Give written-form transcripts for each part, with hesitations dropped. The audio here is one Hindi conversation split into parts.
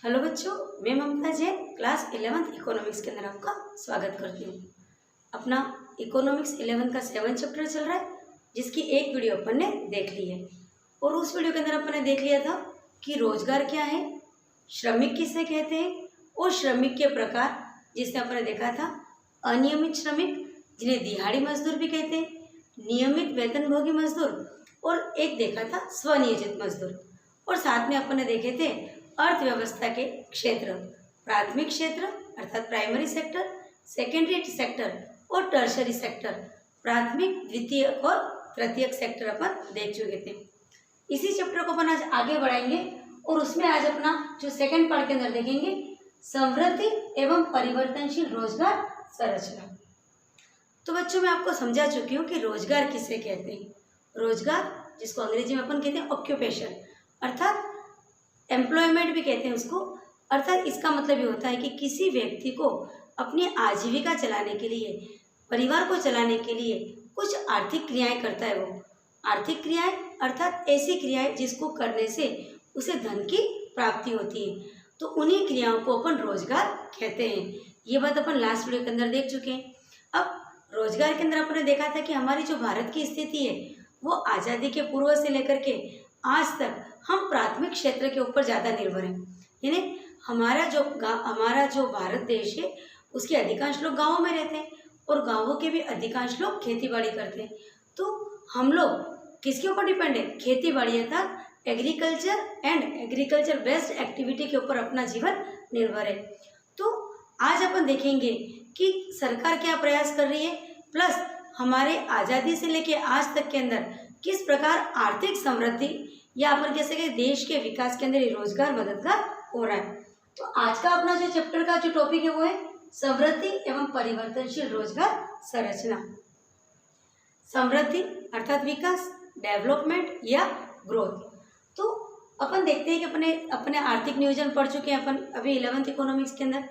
हेलो बच्चों, मैं ममता जैन क्लास 11th इकोनॉमिक्स के अंदर आपका स्वागत करती हूँ। अपना इकोनॉमिक्स 11 का 7 चैप्टर चल रहा है, जिसकी एक वीडियो अपन ने देख ली है। और उस वीडियो के अंदर अपन ने देख लिया था कि रोजगार क्या है, श्रमिक किसे कहते हैं और श्रमिक के प्रकार, जिसमें अपन ने देखा था अनियमित श्रमिक जिन्हें दिहाड़ी मजदूर भी कहते हैं, नियमित वेतनभोगी मजदूर और एक देखा था स्वनियोजित मजदूर। और साथ में अपन ने देखे थे अर्थव्यवस्था के क्षेत्र, प्राथमिक क्षेत्र अर्थात प्राइमरी सेक्टर, सेकेंडरी सेक्टर और टर्शरी सेक्टर, प्राथमिक द्वितीयक और तृतीयक सेक्टर अपन देख चुके थे। इसी चैप्टर को अपन आज आगे बढ़ाएंगे और उसमें आज अपना जो सेकंड पार्ट के अंदर देखेंगे समृद्धि एवं परिवर्तनशील रोजगार संरचना। तो बच्चों, मैं आपको समझा चुकी हूँ कि रोजगार किसे कहते हैं। रोजगार, जिसको अंग्रेजी में अपन कहते हैं ऑक्यूपेशन, अर्थात एम्प्लॉयमेंट भी कहते हैं उसको। अर्थात इसका मतलब ये होता है कि किसी व्यक्ति को अपनी आजीविका चलाने के लिए, परिवार को चलाने के लिए कुछ आर्थिक क्रियाएं करता है। वो आर्थिक क्रियाएं अर्थात ऐसी क्रियाएं जिसको करने से उसे धन की प्राप्ति होती है, तो उन्हीं क्रियाओं को अपन रोजगार कहते हैं। ये बात अपन लास्ट वीडियो के अंदर देख चुके हैं। अब रोजगार के अंदर अपन ने देखा था कि हमारी जो भारत की स्थिति है वो आज़ादी के पूर्व से लेकर के आज तक हम प्राथमिक क्षेत्र के ऊपर ज़्यादा निर्भर हैं। यानी हमारा जो भारत देश है उसके अधिकांश लोग गाँवों में रहते हैं और गाँवों के भी अधिकांश लोग खेती बाड़ी करते हैं। तो हम लोग किसके ऊपर डिपेंड है? खेती बाड़ी अर्थात agriculture and agriculture based activity के ऊपर अपना जीवन निर्भर है। तो आज अपन देखेंगे कि सरकार क्या प्रयास कर रही है, प्लस हमारे आज़ादी से लेके आज तक के अंदर किस प्रकार आर्थिक समृद्धि या अपन कह सके देश के विकास के अंदर रोजगार मददगार हो रहा है। तो आज का अपना जो चैप्टर का जो टॉपिक है वो है समृद्धि एवं परिवर्तनशील रोजगार संरचना। समृद्धि अर्थात विकास, डेवलपमेंट या ग्रोथ। तो अपन देखते हैं कि अपने आर्थिक नियोजन पढ़ चुके हैं अपन अभी 11th इकोनॉमिक्स के अंदर।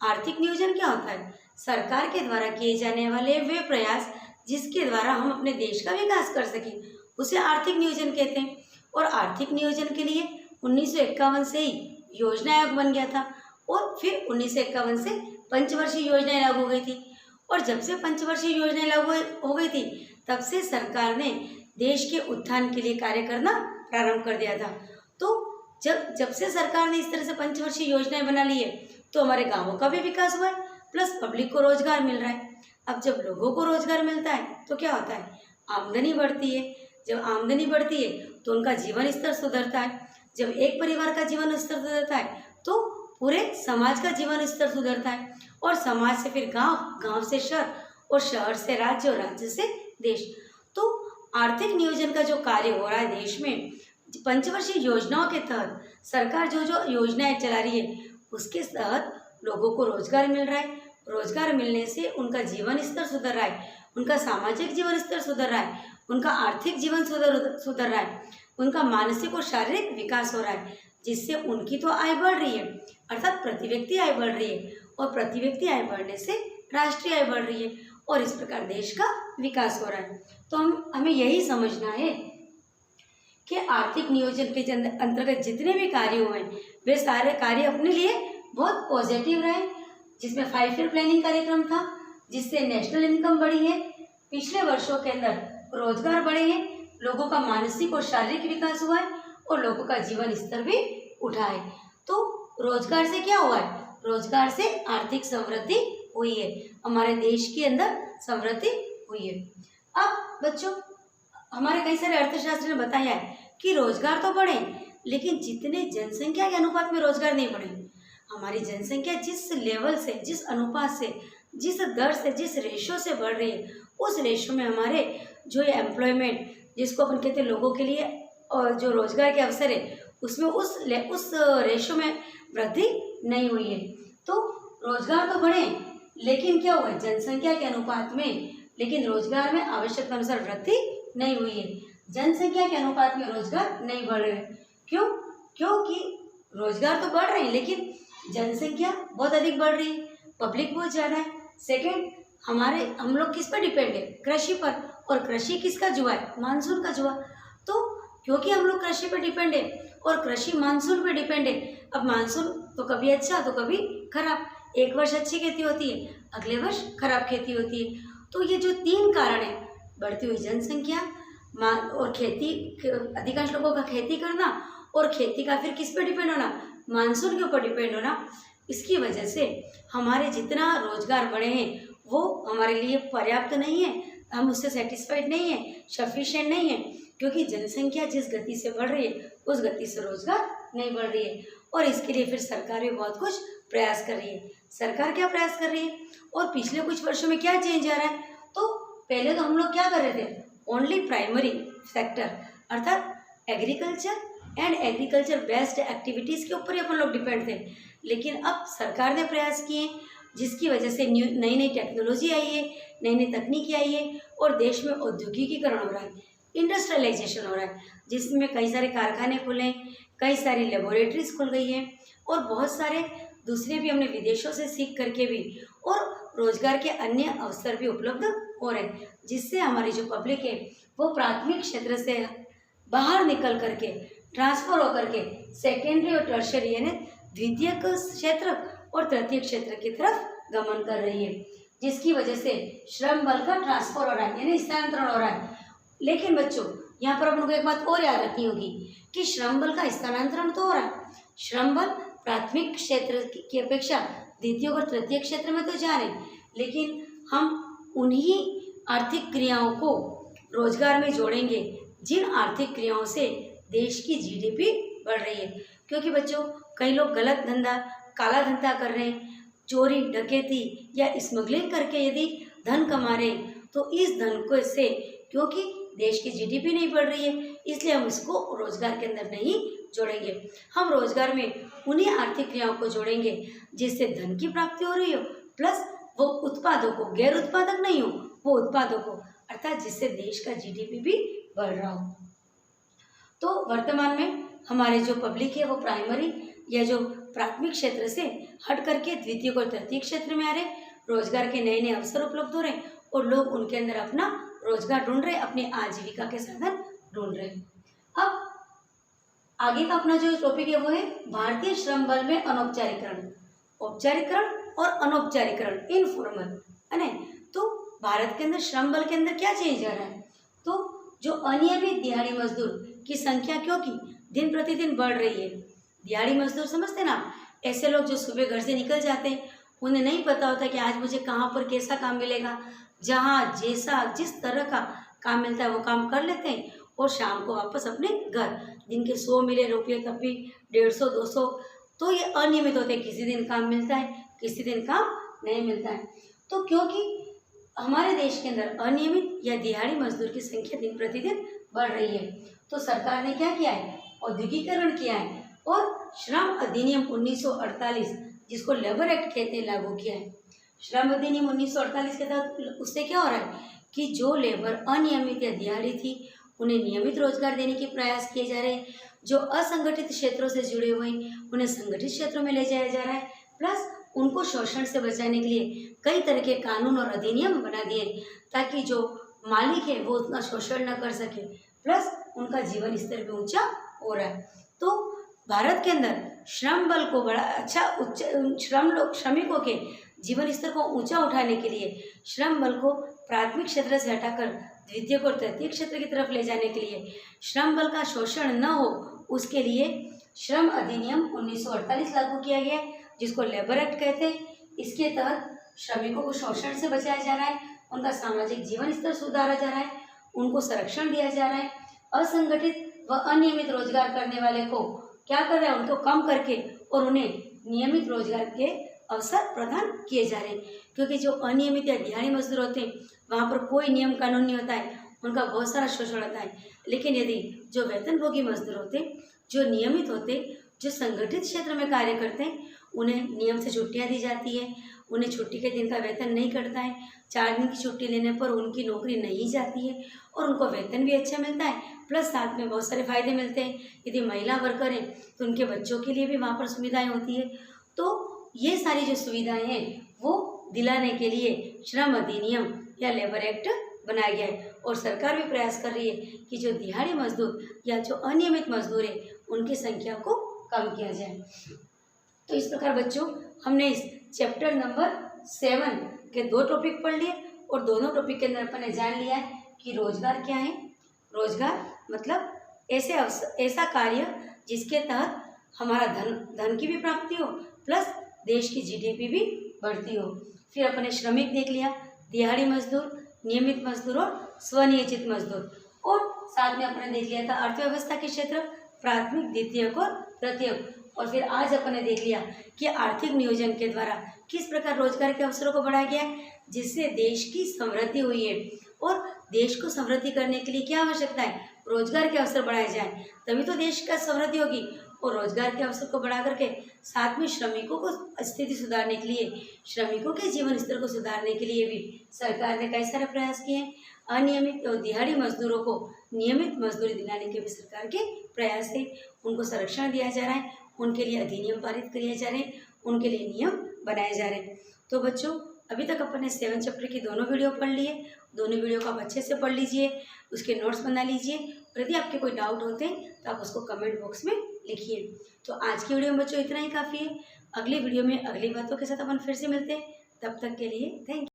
आर्थिक नियोजन क्या होता है? सरकार के द्वारा किए जाने वाले वे प्रयास जिसके द्वारा हम अपने देश का विकास कर सकें, उसे आर्थिक नियोजन कहते हैं। और आर्थिक नियोजन के लिए 1951 से ही योजना आयोग बन गया था और फिर 1951 से पंचवर्षीय योजनाएं लागू हो गई थी। और जब से पंचवर्षीय योजनाएं लागू हो गई थी तब से सरकार ने देश के उत्थान के लिए कार्य करना प्रारंभ कर दिया था। तो जब से सरकार ने इस तरह से पंचवर्षीय योजनाएं बना ली है तो हमारे गाँवों का भी विकास हुआ है, प्लस पब्लिक को रोजगार मिल रहा है। अब जब लोगों को रोजगार मिलता है तो क्या होता है? आमदनी बढ़ती है। जब आमदनी बढ़ती है तो उनका जीवन स्तर सुधरता है। जब एक परिवार का जीवन स्तर सुधरता है तो पूरे समाज का जीवन स्तर सुधरता है। और समाज से फिर गांव, गांव से शहर और शहर से राज्य और राज्य से देश। तो आर्थिक नियोजन का जो कार्य हो रहा है देश में, पंचवर्षीय योजनाओं के तहत सरकार जो जो योजनाएं चला रही है उसके तहत लोगों को रोजगार मिल रहा है। रोजगार मिलने से उनका जीवन स्तर सुधर रहा है, उनका सामाजिक जीवन स्तर सुधर रहा है, उनका आर्थिक जीवन सुधर रहा है, उनका मानसिक और शारीरिक विकास हो रहा है, जिससे उनकी तो आय बढ़ रही है अर्थात प्रति व्यक्ति आय बढ़ रही है। और प्रति व्यक्ति आय बढ़ने से राष्ट्रीय आय बढ़ रही है और इस प्रकार देश का विकास हो रहा है। तो हमें यही समझना है कि आर्थिक नियोजन के अंतर्गत जितने भी कार्य हुए वे सारे कार्य अपने लिए बहुत पॉजिटिव रहे, जिसमें 5 ईयर प्लानिंग कार्यक्रम था जिससे नेशनल इनकम बढ़ी है, पिछले वर्षों के अंदर रोजगार बढ़े हैं, लोगों का मानसिक और शारीरिक विकास हुआ है और लोगों का जीवन स्तर भी उठा है। तो रोजगार से क्या हुआ है? रोजगार से आर्थिक समृद्धि हुई है, हमारे देश के अंदर समृद्धि हुई है। अब बच्चों, हमारे कई सारे अर्थशास्त्र ने बताया है कि रोजगार तो बढ़े लेकिन जितने जनसंख्या के अनुपात में रोजगार नहीं बढ़े। हमारी जनसंख्या जिस लेवल से, जिस अनुपात से, जिस दर से, जिस रेशो से बढ़ रही है उस रेशो में हमारे जो ये एम्प्लॉयमेंट, जिसको अपन कहते हैं लोगों के लिए और जो रोजगार के अवसर है, उसमें उस रेशो में वृद्धि नहीं हुई है। तो रोजगार तो बढ़े लेकिन क्या हुआ? जनसंख्या के अनुपात में, लेकिन रोजगार में आवश्यकता अनुसार वृद्धि नहीं हुई है। जनसंख्या के अनुपात में रोजगार नहीं बढ़ रहे हैं। क्यों? क्योंकि रोजगार तो बढ़ रहे हैं लेकिन जनसंख्या बहुत अधिक बढ़ रही है, पब्लिक बहुत ज़्यादा है। सेकेंड, हम लोग किस पर डिपेंड है? कृषि पर। और कृषि किसका जुआ है? मानसून का जुआ। तो क्योंकि हम लोग कृषि पे डिपेंड है और कृषि मानसून पे डिपेंड है। अब मानसून तो कभी अच्छा तो कभी खराब, एक वर्ष अच्छी खेती होती है, अगले वर्ष खराब खेती होती है। तो ये जो 3 कारण है, बढ़ती हुई जनसंख्या, और खेती, अधिकांश लोगों का खेती करना, और खेती का फिर किस पे डिपेंड होना, मानसून के ऊपर डिपेंड होना, इसकी वजह से हमारे जितना रोजगार बढ़े हैं वो हमारे लिए पर्याप्त नहीं है, हम उससे सेटिस्फाइड नहीं है, सफिशिएंट नहीं है, क्योंकि जनसंख्या जिस गति से बढ़ रही है उस गति से रोजगार नहीं बढ़ रही है। और इसके लिए फिर सरकार भी बहुत कुछ प्रयास कर रही है। सरकार क्या प्रयास कर रही है और पिछले कुछ वर्षों में क्या चेंज आ रहा है? तो पहले तो हम लोग क्या कर रहे थे, ओनली प्राइमरी सेक्टर अर्थात agriculture and agriculture based activities के ऊपर ही अपन लोग डिपेंड थे। लेकिन अब सरकार ने प्रयास किए जिसकी वजह से नई नई टेक्नोलॉजी आई है, नई नई तकनीकी आई है और देश में औद्योगिकीकरण हो रहा है, इंडस्ट्रियलाइजेशन हो रहा है, जिसमें कई सारे कारखाने खुले, कई सारी लेबोरेटरीज खुल गई हैं और बहुत सारे दूसरे भी हमने विदेशों से सीख करके भी और रोजगार के अन्य अवसर भी उपलब्ध हो रहे हैं, जिससे हमारी जो पब्लिक है वो प्राथमिक क्षेत्र से बाहर निकल करके ट्रांसफर होकर के सेकेंडरी और टर्शरी यानी द्वितीयक क्षेत्र और तृतीय क्षेत्र की तरफ गमन कर रही है, जिसकी वजह से श्रम बल का ट्रांसफर हो रहा है यानी स्थानांतरण हो रहा है। लेकिन बच्चों यहाँ पर अपन को एक बात और याद रखनी होगी कि श्रम बल का स्थानांतरण तो हो रहा है, श्रम बल प्राथमिक क्षेत्र की अपेक्षा द्वितीय और तृतीय क्षेत्र में तो जा रहे हैं, लेकिन हम उन्हीं आर्थिक क्रियाओं को रोजगार में जोड़ेंगे जिन आर्थिक क्रियाओं से देश की जीडीपी बढ़ रही है। क्योंकि बच्चों कई लोग गलत धंधा, काला धंधा कर रहे हैं, चोरी डकैती या स्मगलिंग करके यदि धन कमा रहे हैं तो इस धन को से क्योंकि देश की जीडीपी नहीं बढ़ रही है इसलिए हम इसको रोजगार के अंदर नहीं जोड़ेंगे। हम रोजगार में उन्हीं आर्थिक क्रियाओं को जोड़ेंगे जिससे धन की प्राप्ति हो रही हो, प्लस वो उत्पादों को, गैर उत्पादक नहीं हो, वो उत्पादों को, अर्थात जिससे देश का जीडीपी भी बढ़ रहा हो। तो वर्तमान में हमारे जो पब्लिक है वो प्राइमरी या जो प्राथमिक क्षेत्र से हट करके द्वितीय और तृतीय क्षेत्र में आ रहे, रोजगार के नए नए अवसर उपलब्ध हो रहे और लोग उनके अंदर अपना रोजगार ढूंढ रहे, अपनी आजीविका के साधन ढूंढ रहे। अब आगे का अपना जो टॉपिक है वो है भारतीय श्रम बल में अनौपचारिकरण, औपचारिकरण और अनौपचारिकरण, इनफॉर्मल, है ना। तो भारत के अंदर श्रम बल के अंदर क्या चेंज आ रहा है, तो जो अनियमित दिहाड़ी मजदूर की संख्या क्योंकि दिन प्रतिदिन बढ़ रही है। दिहाड़ी मजदूर समझते ना, ऐसे लोग जो सुबह घर से निकल जाते हैं, उन्हें नहीं पता होता कि आज मुझे कहाँ पर कैसा काम मिलेगा, जहाँ जैसा जिस तरह का काम मिलता है वो काम कर लेते हैं और शाम को वापस अपने घर, दिन के 100 मिले रुपये तब भी 150 200, तो ये अनियमित होते हैं, किसी दिन काम मिलता है किसी दिन काम नहीं मिलता है। तो क्योंकि हमारे देश के अंदर अनियमित या दिहाड़ी मजदूर की संख्या दिन प्रतिदिन बढ़ रही है, तो सरकार ने क्या किया है, औद्योगिकीकरण किया है और श्रम अधिनियम 1948 जिसको लेबर एक्ट कहते हैं लागू किया है। श्रम अधिनियम 1948 के तहत उससे क्या हो रहा है कि जो लेबर अनियमित या दिहाड़ी थी उन्हें नियमित रोजगार देने के प्रयास किए जा रहे हैं, जो असंगठित क्षेत्रों से जुड़े हुए हैं उन्हें संगठित क्षेत्रों में ले जाया जा रहा है, प्लस उनको शोषण से बचाने के लिए कई तरह के कानून और अधिनियम बना दिए ताकि जो मालिक है वो उतना शोषण न कर सके, प्लस उनका जीवन स्तर भी ऊंचा हो रहा है। तो भारत के अंदर श्रम बल को बड़ा अच्छा उच्च श्रमिकों के जीवन स्तर को ऊंचा उठाने के लिए श्रम बल को प्राथमिक क्षेत्र से हटाकर द्वितीय और तृतीय क्षेत्र की तरफ ले जाने के लिए, श्रम बल का शोषण न हो उसके लिए श्रम अधिनियम 1948 लागू किया गया है जिसको लेबर एक्ट कहते हैं। इसके तहत श्रमिकों को शोषण से बचाया जा रहा है, उनका सामाजिक जीवन स्तर सुधारा जा रहा है, उनको संरक्षण दिया जा रहा है, असंगठित व अनियमित रोजगार करने वाले को क्या कर रहा है, उनको कम करके और उन्हें नियमित रोजगार के अवसर प्रदान किए जा रहे हैं। क्योंकि जो अनियमित या दिहाड़ी मजदूर होते हैं वहाँ पर कोई नियम कानून नहीं होता है, उनका बहुत सारा शोषण होता है। लेकिन यदि जो वेतनभोगी मजदूर होते हैं, जो नियमित होते, जो संगठित क्षेत्र में कार्य करते हैं, उन्हें नियम से छुट्टियाँ दी जाती है, उन्हें छुट्टी के दिन का वेतन नहीं कटता है, 4 दिन की छुट्टी लेने पर उनकी नौकरी नहीं जाती है और उनको वेतन भी अच्छा मिलता है, प्लस साथ में बहुत सारे फायदे मिलते हैं। यदि महिला वर्कर हैं तो उनके बच्चों के लिए भी वहाँ पर सुविधाएं होती है। तो ये सारी जो सुविधाएं हैं वो दिलाने के लिए श्रम अधिनियम या लेबर एक्ट बनाया गया है और सरकार भी प्रयास कर रही है कि जो दिहाड़ी मजदूर या जो अनियमित मजदूर है उनकी संख्या को कम किया जाए। तो इस प्रकार बच्चों हमने इस चैप्टर नंबर 7 के 2 टॉपिक पढ़ लिए और दोनों टॉपिक के अंदर अपन ने जान लिया है कि रोजगार क्या है। रोजगार मतलब ऐसा कार्य जिसके तहत हमारा धन की भी प्राप्ति हो प्लस देश की जीडीपी भी बढ़ती हो। फिर अपन ने श्रमिक देख लिया, दिहाड़ी मजदूर, नियमित मजदूर और स्वनियोजित मजदूर, और साथ में अपन ने देख लिया था अर्थव्यवस्था के क्षेत्र, प्राथमिक, द्वितीयक और तृतीयक। और फिर आज अपन ने देख लिया कि आर्थिक नियोजन के द्वारा किस प्रकार रोजगार के अवसरों को बढ़ाया गया है जिससे देश की समृद्धि हुई है। और देश को समृद्धि करने के लिए क्या आवश्यकता है, रोजगार के अवसर बढ़ाए जाए, तभी तो देश का समृद्धि होगी। और रोजगार के अवसर को बढ़ा करके साथ में श्रमिकों को स्थिति सुधारने के लिए, श्रमिकों के जीवन स्तर को सुधारने के लिए भी सरकार ने कई सारे प्रयास किए हैं। अनियमित और दिहाड़ी मजदूरों को नियमित मजदूरी दिलाने के भी सरकार के प्रयास है। उनको संरक्षण दिया जा रहा है, उनके लिए अधिनियम पारित किए जा रहे हैं, उनके लिए नियम बनाए जा रहे हैं। तो बच्चों अभी तक अपन ने 7 चैप्टर की दोनों वीडियो पढ़ लिए। दोनों वीडियो को आप अच्छे से पढ़ लीजिए, उसके नोट्स बना लीजिए। यदि आपके कोई डाउट होते हैं तो आप उसको कमेंट बॉक्स में लिखिए। तो आज की वीडियो में बच्चों इतना ही काफ़ी है। अगली वीडियो में अगली बातों के साथ अपन फिर से मिलते हैं। तब तक के लिए थैंक यू।